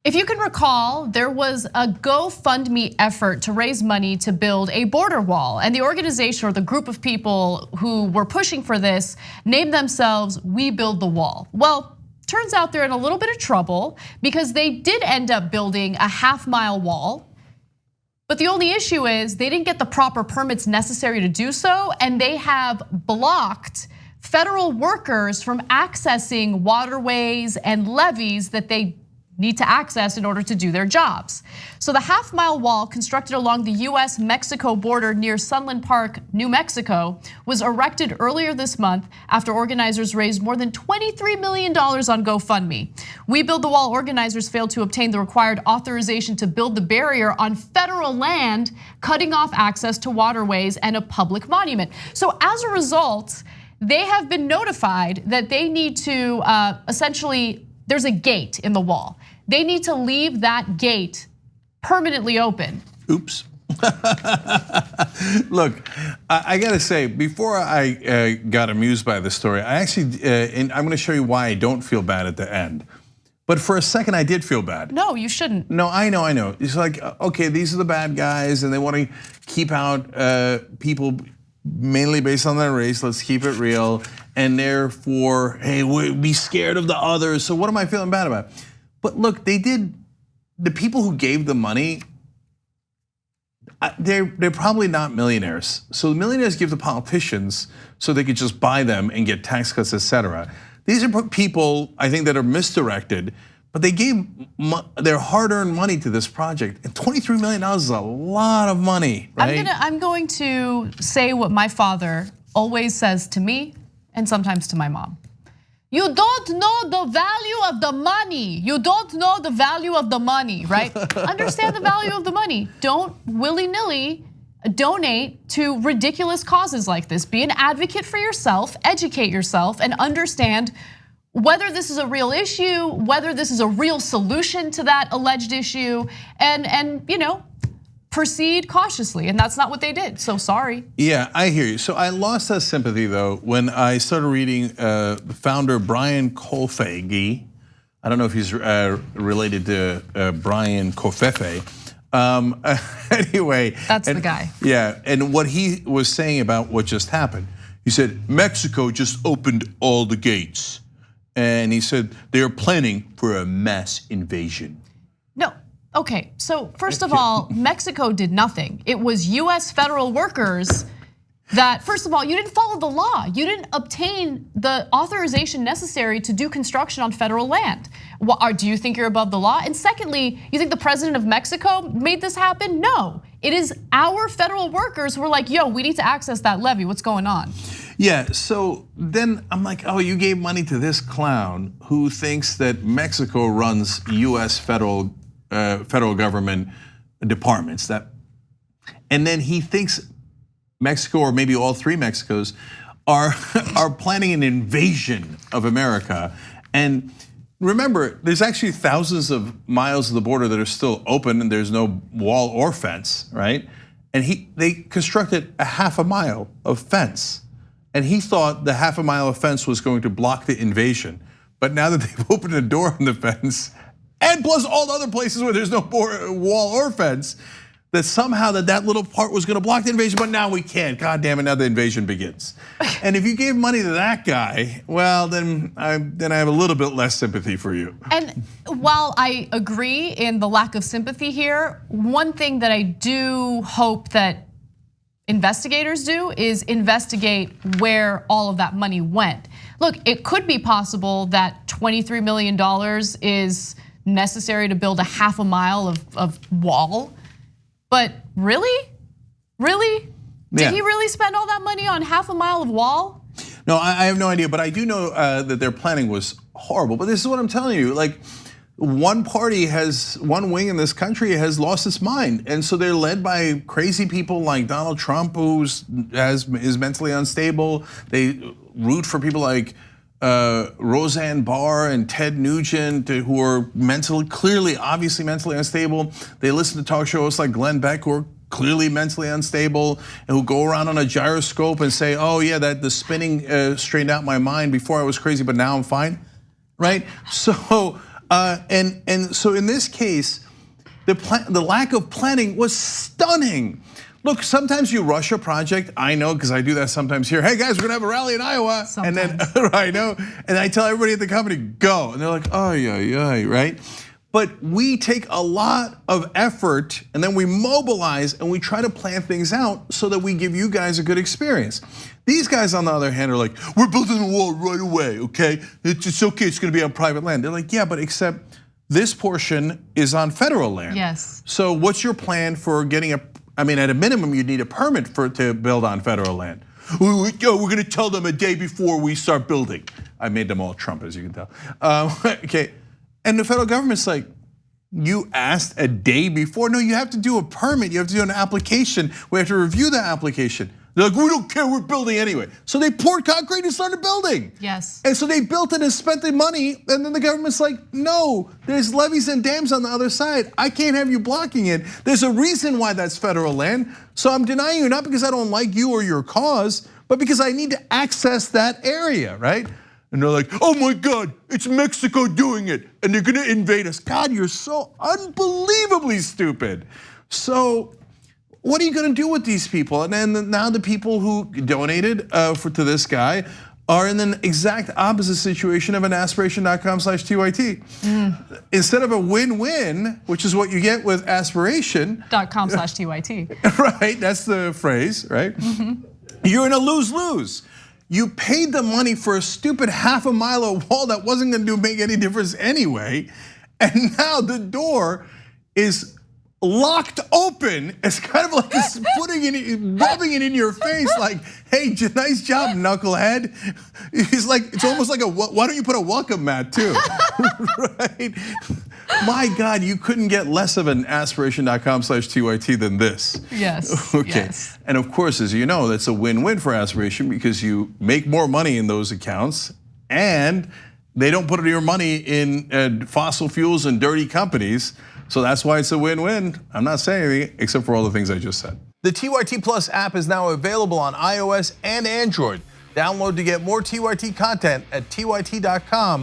If you can recall, there was a GoFundMe effort to raise money to build a border wall. And the organization or the group of people who were pushing for this named themselves We Build the Wall. Well, turns out they're in a little bit of trouble because they did end up building a half-mile wall. But the only issue is they didn't get the proper permits necessary to do so, and they have blocked federal workers from accessing waterways and levees that they need to access in order to do their jobs. So the half-mile wall constructed along the US-Mexico border near Sunland Park, New Mexico, was erected earlier this month after organizers raised more than $23 million on GoFundMe. We Build the Wall organizers failed to obtain the required authorization to build the barrier on federal land, cutting off access to waterways and a public monument. So as a result, they have been notified that they need to essentially, there's a gate in the wall. They need to leave that gate permanently open. Oops. Look, I gotta say, before I got amused by this story, I actually, and I'm gonna show you why I don't feel bad at the end. But for a second, I did feel bad. No, you shouldn't. No, I know. It's like, okay, these are the bad guys and they wanna keep out people mainly based on their race, let's keep it real. And therefore, hey, we'd be scared of the others. So what am I feeling bad about? But look, they did, the people who gave the money, they're probably not millionaires. So the millionaires give the politicians so they could just buy them and get tax cuts, etc. These are people, I think, that are misdirected, but they gave their hard-earned money to this project. And $23 million is a lot of money, right? I'm going to say what my father always says to me and sometimes to my mom. You don't know the value of the money. You don't know the value of the money, right? Understand the value of the money. Don't willy-nilly donate to ridiculous causes like this. Be an advocate for yourself, educate yourself, and understand whether this is a real issue, whether this is a real solution to that alleged issue, and proceed cautiously, and that's not what they did, so sorry. Yeah, I hear you. So I lost that sympathy though when I started reading the founder Brian Colfaghi. I don't know if he's related to Brian Covfefe. Anyway. That's the guy. Yeah, and what he was saying about what just happened. He said, Mexico just opened all the gates. And he said, they are planning for a mass invasion. No. Okay, so first of all, Mexico did nothing. It was US federal workers that, first of all, you didn't follow the law. You didn't obtain the authorization necessary to do construction on federal land. Do you think you're above the law? And secondly, you think the president of Mexico made this happen? No, it is our federal workers who were like, yo, we need to access that levee, what's going on? Yeah, so then I'm like, oh, you gave money to this clown who thinks that Mexico runs US federal government departments, and then he thinks Mexico, or maybe all three Mexicos, are planning an invasion of America. And remember, there's actually thousands of miles of the border that are still open and there's no wall or fence, right? And they constructed a half a mile of fence. And he thought the half a mile of fence was going to block the invasion. But now that they've opened a door on the fence, and plus all the other places where there's no wall or fence, that somehow that little part was gonna block the invasion, but now we can't. God damn it, now the invasion begins. And if you gave money to that guy, well, then I have a little bit less sympathy for you. And while I agree in the lack of sympathy here, one thing that I do hope that investigators do is investigate where all of that money went. Look, it could be possible that $23 million is necessary to build a half a mile of wall. But really? Did he really spend all that money on half a mile of wall? No, I have no idea, but I do know that their planning was horrible. But this is what I'm telling you, like one wing in this country has lost its mind. And so they're led by crazy people like Donald Trump, who is mentally unstable. They root for people like Roseanne Barr and Ted Nugent, who are clearly, obviously mentally unstable. They listen to talk shows like Glenn Beck, who are clearly mentally unstable, and who go around on a gyroscope and say, oh yeah, that the spinning straightened out my mind. Before I was crazy, but now I'm fine, right? So And so in this case, the lack of planning was stunning. Look, sometimes you rush a project. I know, because I do that sometimes here. Hey guys, we're gonna have a rally in Iowa. Sometimes. And then I know, and I tell everybody at the company, go. And they're like, oh yeah, right? But we take a lot of effort and then we mobilize and we try to plan things out so that we give you guys a good experience. These guys, on the other hand, are like, we're building a wall right away, okay? It's okay, it's gonna be on private land. They're like, yeah, but except this portion is on federal land. Yes. So what's your plan for getting at a minimum, you'd need a permit to build on federal land. We're gonna tell them a day before we start building. I made them all Trump, as you can tell. Okay, and the federal government's like, you asked a day before? No, you have to do a permit, you have to do an application. We have to review the application. They're like, we don't care, we're building anyway. So they poured concrete and started building. Yes. And so they built it and spent the money, and then the government's like, no, there's levees and dams on the other side. I can't have you blocking it. There's a reason why that's federal land. So I'm denying you, not because I don't like you or your cause, but because I need to access that area, right? And they're like, oh my God, it's Mexico doing it, and they're gonna invade us. God, you're so unbelievably stupid. So what are you gonna do with these people? And then now the people who donated to this guy are in the exact opposite situation of an aspiration.com/TYT. Instead of a win-win, which is what you get with aspiration. .com/TYT. Right, that's the phrase, right? You're in a lose-lose. You paid the money for a stupid half a mile of wall that wasn't gonna make any difference anyway. And now the door is locked open. It's kind of like it's rubbing it in your face, like, hey, nice job, knucklehead. He's like, it's almost like why don't you put a welcome mat too, right? My God, you couldn't get less of an aspiration.com/TYT than this. Yes. Okay. Yes. And of course, as you know, that's a win-win for Aspiration because you make more money in those accounts and they don't put your money in fossil fuels and dirty companies. So that's why it's a win-win. I'm not saying anything except for all the things I just said. The TYT Plus app is now available on iOS and Android. Download to get more TYT content at tyt.com/app.